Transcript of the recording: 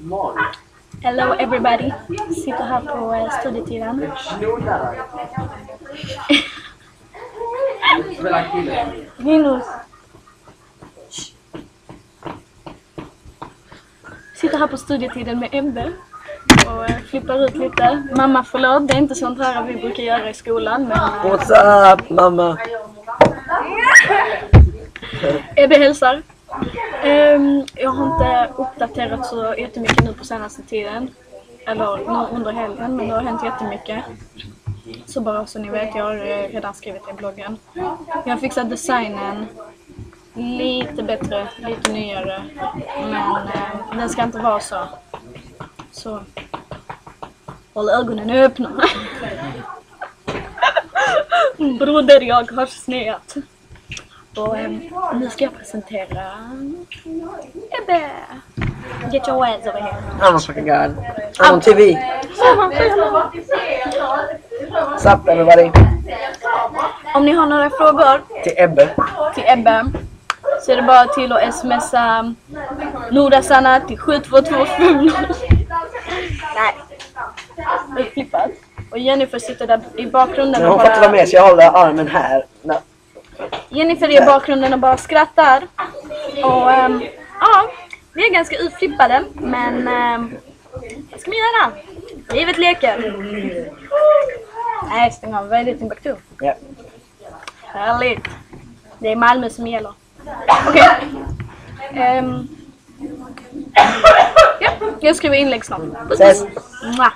Hello everybody, sitter här på studietiden. Linus. Sitter här på studietiden med Ebbe och flippar ut lite. Mamma, förlåt, det är inte sånt här vi brukar göra i skolan, men... What's up, mamma? Ebbe hälsar. Jag har inte uppdaterat så jättemycket nu på senaste tiden. Eller under helgen, men det har hänt jättemycket. Så bara så ni vet, jag har redan skrivit i bloggen. Jag har fixat designen lite bättre, lite nyare. Men den ska inte vara så håll ögonen öppna. Broder, jag har sneat. Och nu ska jag presentera Ebbe. Get your ass over here. I'm a fucking god. I'm on TV. What's up, everybody? Om ni har några frågor Till Ebbe. så är det bara till att smsa Nordasarna till 72250. Nej, det är flippat. Och Jennifer sitter där i bakgrunden. Men hon får inte vara med så jag håller armen här. No. Jennifer är i bakgrunden och bara skrattar. Och ja, vi är ganska utflippade. Men vad ska man göra? Livet leker. Nej, stäng av. Vad är det, Timbuktu? Ja. Härligt. Det är Malmö som gäller. Okej. Ja, jag skriver inlägg snart. Ses. Mwah.